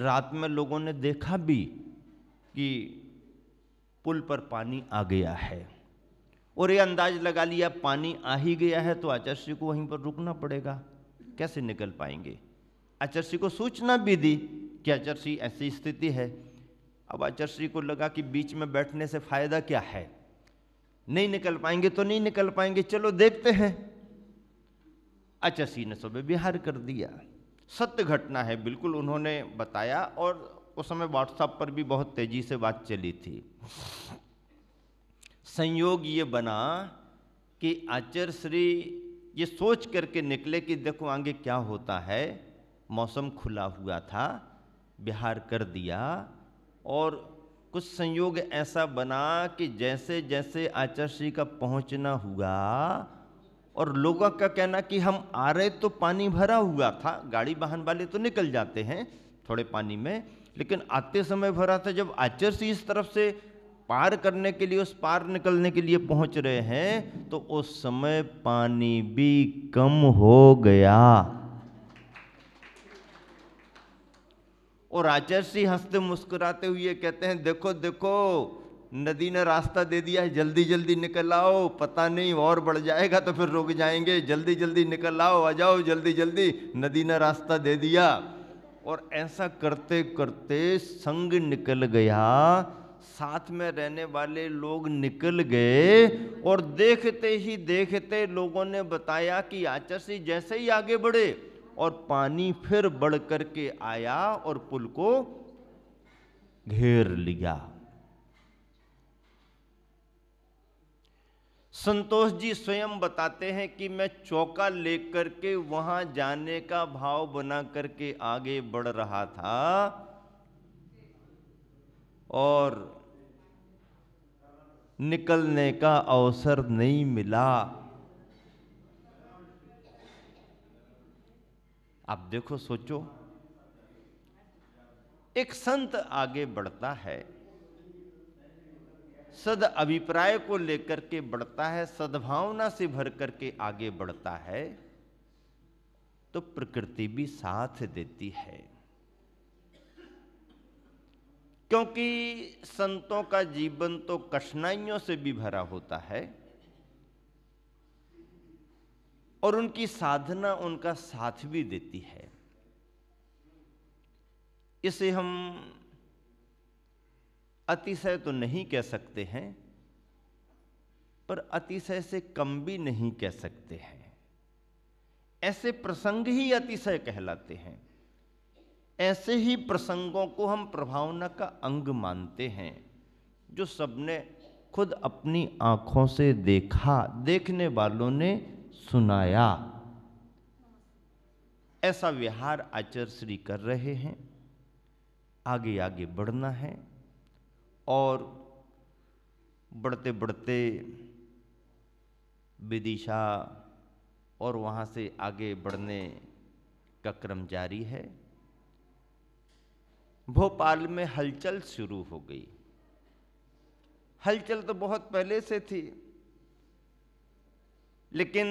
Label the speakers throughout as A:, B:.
A: रात में लोगों ने देखा भी कि पुल पर पानी आ गया है और ये अंदाज लगा लिया पानी आ ही गया है तो आचार्य को वहीं पर रुकना पड़ेगा, कैसे निकल पाएंगे। आचार्य को सूचना भी दी कि आचार्य ऐसी स्थिति है। अब आचार्य को लगा कि बीच में बैठने से फायदा क्या है, नहीं निकल पाएंगे तो नहीं निकल पाएंगे, चलो देखते हैं। आचार्य ने सुबह विहार कर दिया। सत्य घटना है, बिल्कुल उन्होंने बताया और उस समय व्हाट्सएप पर भी बहुत तेजी से बात चली थी। संयोग ये बना कि आचार्य श्री ये सोच करके निकले कि देखो आगे क्या होता है। मौसम खुला हुआ था, विहार कर दिया और कुछ संयोग ऐसा बना कि जैसे जैसे आचार्य श्री का पहुंचना हुआ और लोगों का कहना कि हम आ रहे तो पानी भरा हुआ था, गाड़ी वाहन वाले तो निकल जाते हैं थोड़े पानी में, लेकिन आते समय भरा था। जब आचार्य श्री इस तरफ से पार करने के लिए, उस पार निकलने के लिए पहुंच रहे हैं तो उस समय पानी भी कम हो गया और आचार्य श्री हंसते मुस्कुराते हुए कहते हैं देखो देखो नदी ने रास्ता दे दिया है, जल्दी जल्दी निकल आओ, पता नहीं और बढ़ जाएगा तो फिर रुक जाएंगे, जल्दी जल्दी निकल आओ, आ जाओ जल्दी जल्दी, नदी ने रास्ता दे दिया। और ऐसा करते करते संग निकल गया, साथ में रहने वाले लोग निकल गए और देखते ही देखते लोगों ने बताया कि आचार्य श्री जैसे ही आगे बढ़े और पानी फिर बढ़ करके आया और पुल को घेर लिया। संतोष जी स्वयं बताते हैं कि मैं चौका लेकर के वहां जाने का भाव बना करके आगे बढ़ रहा था और निकलने का अवसर नहीं मिला। आप देखो, सोचो, एक संत आगे बढ़ता है, सद अभिप्राय को लेकर के बढ़ता है, सद्भावना से भर करके आगे बढ़ता है तो प्रकृति भी साथ देती है। क्योंकि संतों का जीवन तो कठिनाइयों से भी भरा होता है और उनकी साधना उनका साथ भी देती है। इसे हम अतिशय तो नहीं कह सकते हैं पर अतिशय से कम भी नहीं कह सकते हैं। ऐसे प्रसंग ही अतिशय कहलाते हैं। ऐसे ही प्रसंगों को हम प्रभावना का अंग मानते हैं जो सबने खुद अपनी आंखों से देखा, देखने वालों ने सुनाया। ऐसा विहार आचार्य श्री कर रहे हैं। आगे आगे बढ़ना है और बढ़ते बढ़ते विदिशा और वहाँ से आगे बढ़ने का क्रम जारी है। भोपाल में हलचल शुरू हो गई। हलचल तो बहुत पहले से थी, लेकिन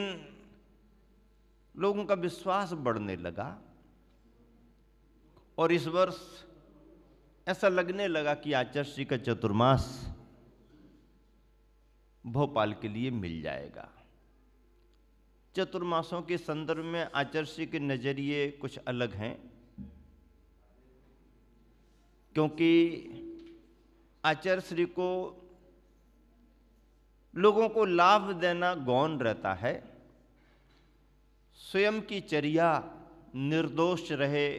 A: लोगों का विश्वास बढ़ने लगा और इस वर्ष ऐसा लगने लगा कि आचार्य श्री का चतुर्मास भोपाल के लिए मिल जाएगा। चतुर्मासों के संदर्भ में आचार्य श्री के नजरिए कुछ अलग हैं, क्योंकि आचार्य श्री को लोगों को लाभ देना गौण रहता है। स्वयं की चर्या निर्दोष रहे,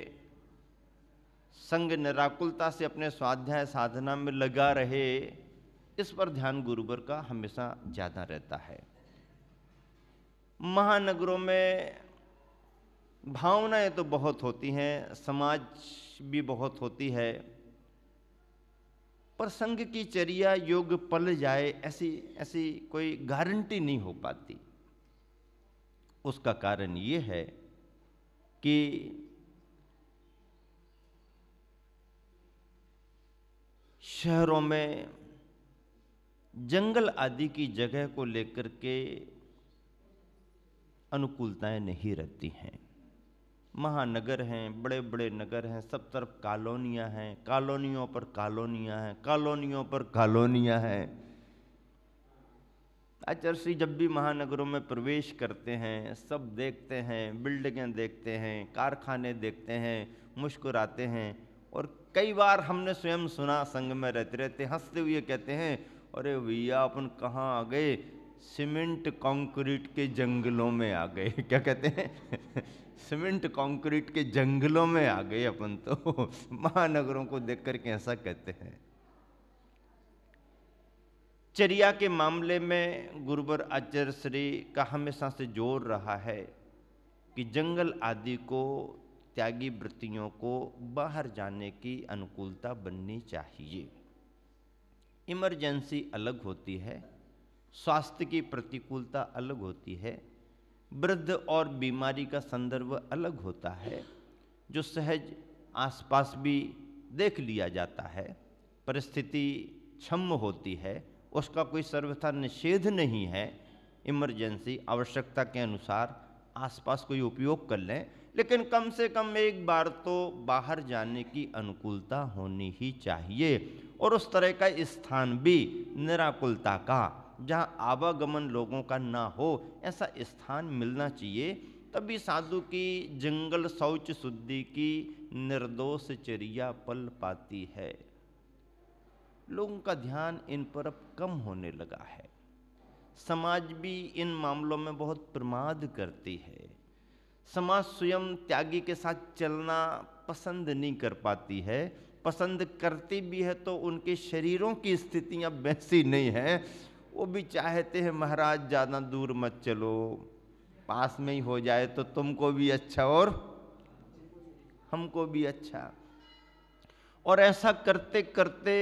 A: संग निराकुलता से अपने स्वाध्याय साधना में लगा रहे, इस पर ध्यान गुरुवर का हमेशा ज्यादा रहता है। महानगरों में भावनाएं तो बहुत होती हैं, समाज भी बहुत होती है, पर संघ की चर्या योग पल जाए ऐसी कोई गारंटी नहीं हो पाती। उसका कारण ये है कि शहरों में जंगल आदि की जगह को लेकर के अनुकूलताएं नहीं रहती हैं। महानगर हैं, बड़े बड़े नगर हैं, सब तरफ कॉलोनियाँ हैं, कॉलोनियों पर कॉलोनियाँ हैं, कॉलोनियों पर कॉलोनियाँ हैं। आचार्य श्री जब भी महानगरों में प्रवेश करते हैं, सब देखते हैं, बिल्डिंगें देखते हैं, कारखाने देखते हैं, मुस्कुराते हैं। और कई बार हमने स्वयं सुना, संग में रहते रहते हंसते हुए कहते हैं, अरे भैया अपन कहाँ आ गए, सीमेंट कंक्रीट के जंगलों में आ गए। क्या कहते हैं? सीमेंट कंक्रीट के जंगलों में आ गए अपन तो। महानगरों को देख करके ऐसा कहते हैं। चर्या के मामले में गुरुवर आचार्य श्री का हमेशा से जोर रहा है कि जंगल आदि को, त्यागी वृत्तियों को बाहर जाने की अनुकूलता बननी चाहिए। इमरजेंसी अलग होती है, स्वास्थ्य की प्रतिकूलता अलग होती है, वृद्ध और बीमारी का संदर्भ अलग होता है, जो सहज आसपास भी देख लिया जाता है। परिस्थिति क्षम्य होती है, उसका कोई सर्वथा निषेध नहीं है। इमरजेंसी आवश्यकता के अनुसार आसपास कोई उपयोग कर लें, लेकिन कम से कम एक बार तो बाहर जाने की अनुकूलता होनी ही चाहिए। और उस तरह का स्थान भी निराकुलता का, जहाँ आवागमन लोगों का ना हो, ऐसा स्थान मिलना चाहिए। तभी साधु की जंगल शौच शुद्धि की निर्दोष चर्या पल पाती है। लोगों का ध्यान इन पर अब कम होने लगा है। समाज भी इन मामलों में बहुत प्रमाद करती है। समाज स्वयं त्यागी के साथ चलना पसंद नहीं कर पाती है। पसंद करती भी है तो उनके शरीरों की स्थितियां वैसी नहीं है। वो भी चाहते हैं महाराज ज़्यादा दूर मत चलो, पास में ही हो जाए तो तुमको भी अच्छा और हमको भी अच्छा। और ऐसा करते करते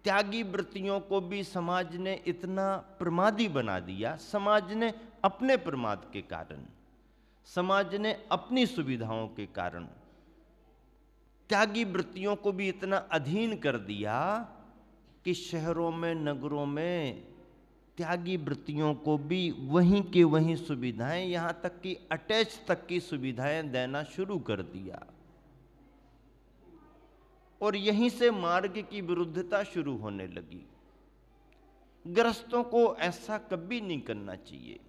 A: त्यागी वृत्तियों को भी समाज ने इतना प्रमादी बना दिया। समाज ने अपने प्रमाद के कारण, समाज ने अपनी सुविधाओं के कारण त्यागी वृत्तियों को भी इतना अधीन कर दिया कि शहरों में, नगरों में त्यागी वृत्तियों को भी वहीं के वहीं सुविधाएं, यहाँ तक कि अटैच तक की सुविधाएं देना शुरू कर दिया। और यहीं से मार्ग की विरुद्धता शुरू होने लगी। गृहस्थों को ऐसा कभी नहीं करना चाहिए।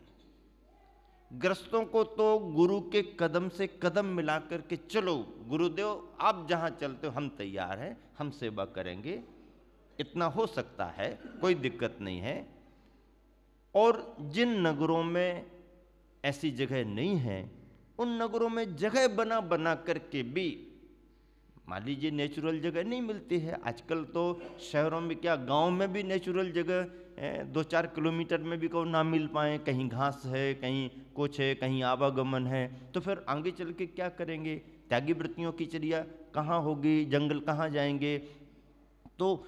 A: गृहस्थों को तो गुरु के कदम से कदम मिला करके चलो, गुरुदेव आप जहां चलते हो हम तैयार हैं, हम सेवा करेंगे, इतना हो सकता है, कोई दिक्कत नहीं है। और जिन नगरों में ऐसी जगह नहीं है, उन नगरों में जगह बना बना करके भी, मान लीजिए नेचुरल जगह नहीं मिलती है आजकल, तो शहरों में क्या, गांव में भी नेचुरल जगह 2-4 किलोमीटर में भी को ना मिल पाए, कहीं घास है, कहीं कुछ है, कहीं आवागमन है, तो फिर आगे चल के क्या करेंगे? त्यागी वृत्तियों की चर्या कहाँ होगी, जंगल कहाँ जाएंगे? तो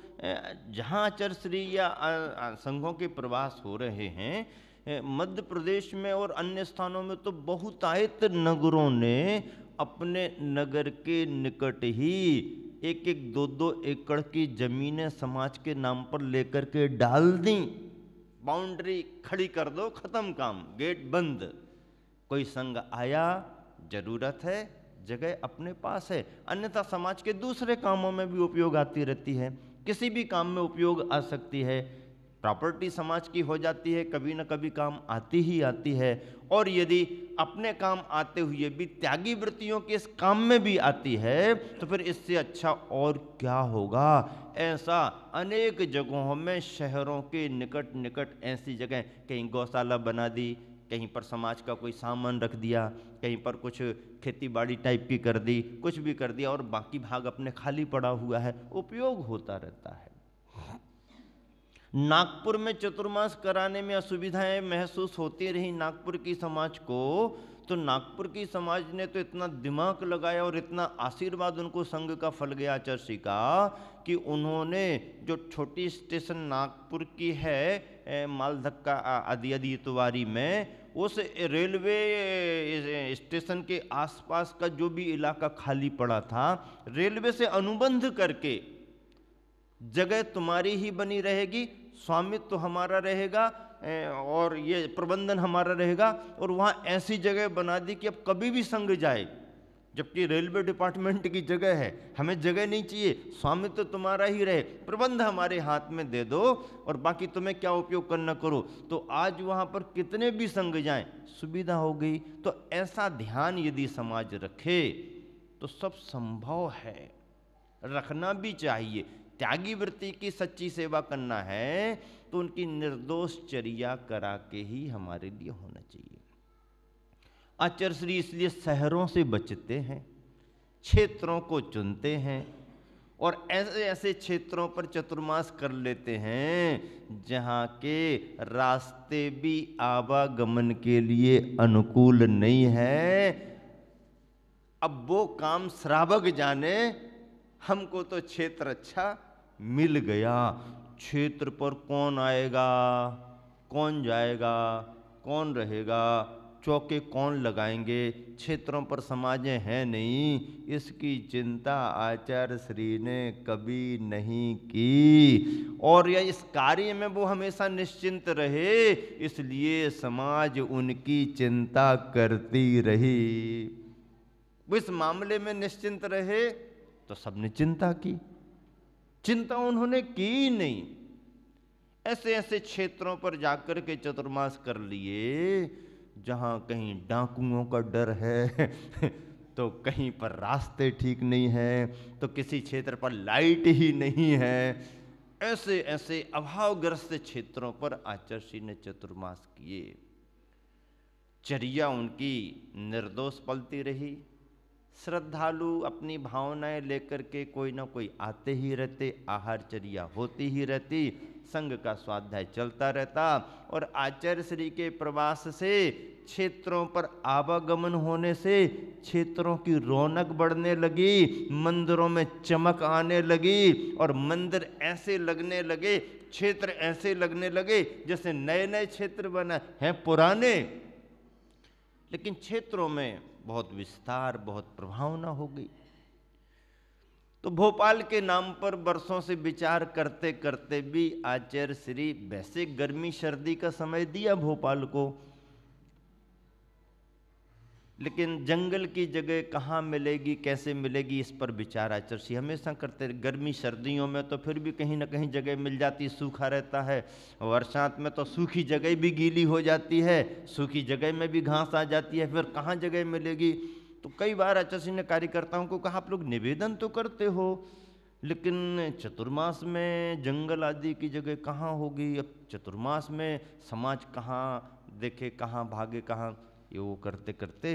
A: जहाँ आचार्य श्री या संघों के प्रवास हो रहे हैं, मध्य प्रदेश में और अन्य स्थानों में तो बहुतायत नगरों ने अपने नगर के निकट ही 1-1, 2-2 एकड़ की जमीनें समाज के नाम पर लेकर के डाल दी। बाउंड्री खड़ी कर दो, खत्म काम, गेट बंद। कोई संघ आया, जरूरत है, जगह अपने पास है, अन्यथा समाज के दूसरे कामों में भी उपयोग आती रहती है, किसी भी काम में उपयोग आ सकती है। प्रॉपर्टी समाज की हो जाती है, कभी न कभी काम आती ही आती है। और यदि अपने काम आते हुए भी त्यागी वृत्तियों के इस काम में भी आती है, तो फिर इससे अच्छा और क्या होगा। ऐसा अनेक जगहों में, शहरों के निकट निकट ऐसी जगह, कहीं गौशाला बना दी, कहीं पर समाज का कोई सामान रख दिया, कहीं पर कुछ खेती बाड़ी टाइप की कर दी, कुछ भी कर दिया, और बाकी भाग अपने खाली पड़ा हुआ है, उपयोग होता रहता है। नागपुर में चतुर्मास कराने में असुविधाएं महसूस होती रही नागपुर की समाज को, तो नागपुर की समाज ने तो इतना दिमाग लगाया और इतना आशीर्वाद उनको संघ का फल गया आचार्य श्री का, कि उन्होंने जो छोटी स्टेशन नागपुर की है मालधक्का आदि इतवारी में, उस रेलवे स्टेशन के आसपास का जो भी इलाका खाली पड़ा था, रेलवे से अनुबंध करके जगह तुम्हारी ही बनी रहेगी, स्वामित्व तो हमारा रहेगा और ये प्रबंधन हमारा रहेगा। और वहाँ ऐसी जगह बना दी कि अब कभी भी संघ जाए जबकि रेलवे डिपार्टमेंट की जगह है, हमें जगह नहीं चाहिए, स्वामित्व तो तुम्हारा ही रहे, प्रबंध हमारे हाथ में दे दो और बाकी तुम्हें क्या उपयोग करना करो। तो आज वहाँ पर कितने भी संघ जाएं, सुविधा हो गई। तो ऐसा ध्यान यदि समाज रखे तो सब संभव है, रखना भी चाहिए। त्यागी वृत्ति की सच्ची सेवा करना है तो उनकी निर्दोष चर्या करा के ही हमारे लिए होना चाहिए। आचार्य श्री इसलिए शहरों से बचते हैं, क्षेत्रों को चुनते हैं और ऐसे ऐसे क्षेत्रों पर चतुर्मास कर लेते हैं जहाँ के रास्ते भी आवागमन के लिए अनुकूल नहीं है। अब वो काम श्रावक जाने, हमको तो क्षेत्र अच्छा मिल गया। क्षेत्र पर कौन आएगा, कौन जाएगा, कौन रहेगा, चौके कौन लगाएंगे, क्षेत्रों पर समाजें हैं नहीं, इसकी चिंता आचार्य श्री ने कभी नहीं की। और यह इस कार्य में वो हमेशा निश्चिंत रहे, इसलिए समाज उनकी चिंता करती रही। वो इस मामले में निश्चिंत रहे तो सबने चिंता की, चिंता उन्होंने की नहीं। ऐसे ऐसे क्षेत्रों पर जाकर के चतुर्मास कर लिए जहां कहीं डाकुओं का डर है तो कहीं पर रास्ते ठीक नहीं है, तो किसी क्षेत्र पर लाइट ही नहीं है। ऐसे ऐसे अभावग्रस्त क्षेत्रों पर आचार्य श्री ने चतुर्मास किए। चर्या उनकी निर्दोष पलती रही। श्रद्धालु अपनी भावनाएं लेकर के कोई ना कोई आते ही रहते, आहारचर्या होती ही रहती, संघ का स्वाध्याय चलता रहता। और आचार्य श्री के प्रवास से, क्षेत्रों पर आवागमन होने से क्षेत्रों की रौनक बढ़ने लगी, मंदिरों में चमक आने लगी और मंदिर ऐसे लगने लगे, क्षेत्र ऐसे लगने लगे जैसे नए नए क्षेत्र बना हैं, पुराने लेकिन क्षेत्रों में बहुत विस्तार, बहुत प्रभावना हो गई। तो भोपाल के नाम पर वर्षों से विचार करते करते भी आचार्य श्री वैसे गर्मी सर्दी का समय दिया भोपाल को, लेकिन जंगल की जगह कहाँ मिलेगी, कैसे मिलेगी, इस पर विचार आचार्य श्री हमेशा करते रहे। गर्मी सर्दियों में तो फिर भी कहीं ना कहीं जगह मिल जाती, सूखा रहता है। बरसात में तो सूखी जगह भी गीली हो जाती है, सूखी जगह में भी घास आ जाती है, फिर कहाँ जगह मिलेगी। तो कई बार आचार्य श्री ने कार्यकर्ताओं को कहा, आप लोग निवेदन तो करते हो लेकिन चतुर्मास में जंगल आदि की जगह कहाँ होगी, अब चतुर्मास में समाज कहाँ देखे, कहाँ भागे, कहाँ। ये वो करते करते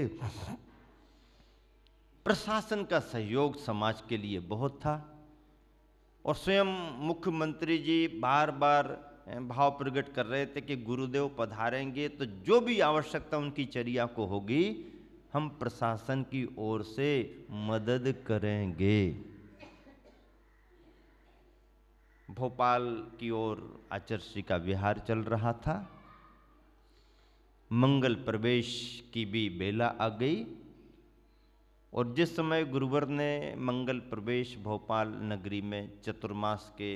A: प्रशासन का सहयोग समाज के लिए बहुत था और स्वयं मुख्यमंत्री जी बार बार भाव प्रकट कर रहे थे कि गुरुदेव पधारेंगे तो जो भी आवश्यकता उनकी चर्या को होगी हम प्रशासन की ओर से मदद करेंगे। भोपाल की ओर आचार्य श्री का विहार चल रहा था। मंगल प्रवेश की भी बेला आ गई और जिस समय गुरुवर ने मंगल प्रवेश भोपाल नगरी में चतुर्मास के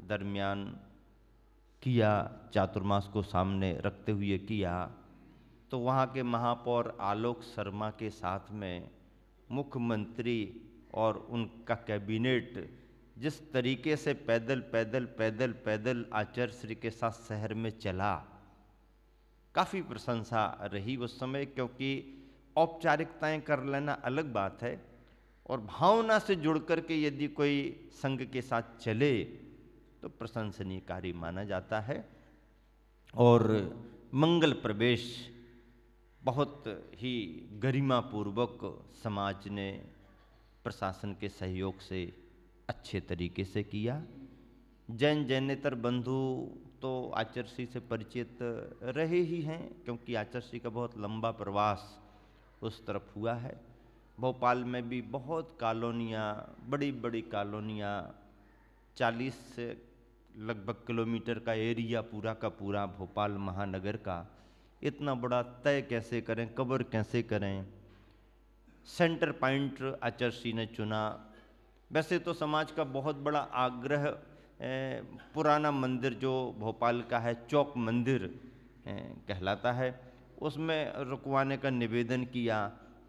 A: दरमियान किया, चातुर्मास को सामने रखते हुए किया, तो वहाँ के महापौर आलोक शर्मा के साथ में मुख्यमंत्री और उनका कैबिनेट जिस तरीके से पैदल पैदल पैदल पैदल आचार्य श्री के साथ शहर में चला, काफ़ी प्रशंसा रही उस समय। क्योंकि औपचारिकताएं कर लेना अलग बात है और भावना से जुड़ कर के यदि कोई संघ के साथ चले तो प्रशंसनीय कार्य माना जाता है। और मंगल प्रवेश बहुत ही गरिमापूर्वक समाज ने प्रशासन के सहयोग से अच्छे तरीके से किया। जैन जैनेतर बंधु तो आचार्य श्री से परिचित रहे ही हैं क्योंकि आचार्य श्री का बहुत लंबा प्रवास उस तरफ हुआ है। भोपाल में भी बहुत कॉलोनियाँ, बड़ी बड़ी कॉलोनियाँ, 40 से लगभग किलोमीटर का एरिया पूरा का पूरा भोपाल महानगर का, इतना बड़ा तय कैसे करें, कवर कैसे करें। सेंटर पॉइंट आचार्य श्री ने चुना। वैसे तो समाज का बहुत बड़ा आग्रह पुराना मंदिर जो भोपाल का है, चौक मंदिर कहलाता है, उसमें रुकवाने का निवेदन किया,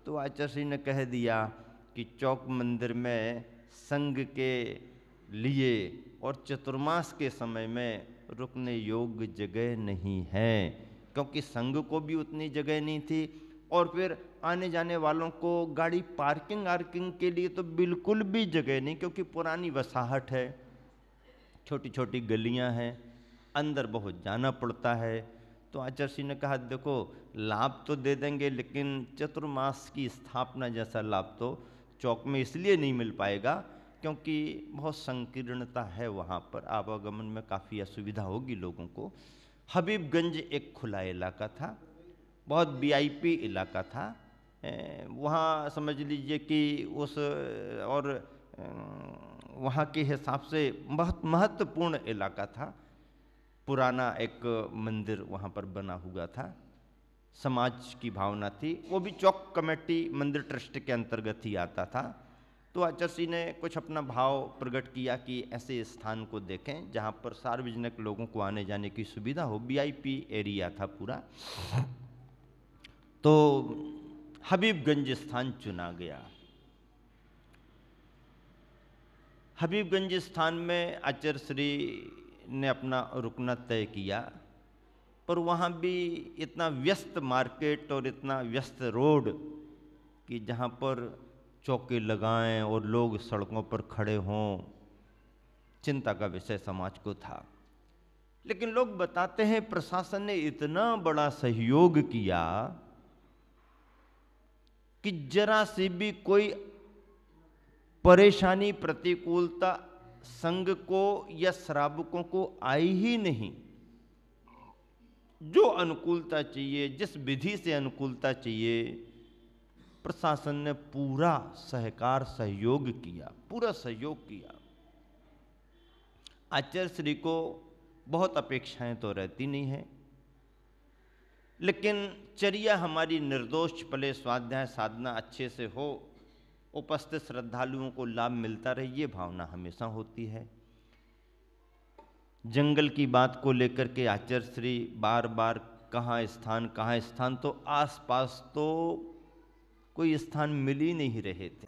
A: तो आचार्य श्री ने कह दिया कि चौक मंदिर में संघ के लिए और चतुर्मास के समय में रुकने योग्य जगह नहीं है, क्योंकि संघ को भी उतनी जगह नहीं थी और फिर आने जाने वालों को गाड़ी पार्किंग आर्किंग के लिए तो बिल्कुल भी जगह नहीं, क्योंकि पुरानी वसाहट है, छोटी छोटी गलियां हैं, अंदर बहुत जाना पड़ता है। तो आचार्य श्री ने कहा देखो लाभ तो दे देंगे, लेकिन चतुर्मास की स्थापना जैसा लाभ तो चौक में इसलिए नहीं मिल पाएगा क्योंकि बहुत संकीर्णता है, वहाँ पर आवागमन में काफ़ी असुविधा होगी लोगों को। हबीबगंज एक खुला इलाका था, बहुत वीआईपी इलाका था, वहाँ समझ लीजिए कि उस और वहाँ के हिसाब से बहुत महत्वपूर्ण इलाका था। पुराना एक मंदिर वहाँ पर बना हुआ था, समाज की भावना थी, वो भी चौक कमेटी मंदिर ट्रस्ट के अंतर्गत ही आता था। तो आचार्य श्री ने कुछ अपना भाव प्रकट किया कि ऐसे स्थान को देखें जहाँ पर सार्वजनिक लोगों को आने जाने की सुविधा हो, वीआईपी एरिया था पूरा। तो हबीबगंज स्थान चुना गया। हबीबगंज स्थान में आचार्य श्री ने अपना रुकना तय किया, पर वहाँ भी इतना व्यस्त मार्केट और इतना व्यस्त रोड कि जहाँ पर चौके लगाएं और लोग सड़कों पर खड़े हों, चिंता का विषय समाज को था। लेकिन लोग बताते हैं प्रशासन ने इतना बड़ा सहयोग किया कि जरा सी भी कोई परेशानी प्रतिकूलता संघ को या श्रावकों को आई ही नहीं। जो अनुकूलता चाहिए, जिस विधि से अनुकूलता चाहिए, प्रशासन ने पूरा सहकार सहयोग किया, पूरा सहयोग किया। आचार्य श्री को बहुत अपेक्षाएं तो रहती नहीं है, लेकिन चर्या हमारी निर्दोष पले, स्वाध्याय साधना अच्छे से हो, उपस्थित श्रद्धालुओं को लाभ मिलता रहे, ये भावना हमेशा होती है। जंगल की बात को लेकर के आचार्य श्री बार बार कहाँ स्थान, तो आसपास तो कोई स्थान मिल ही नहीं रहे थे।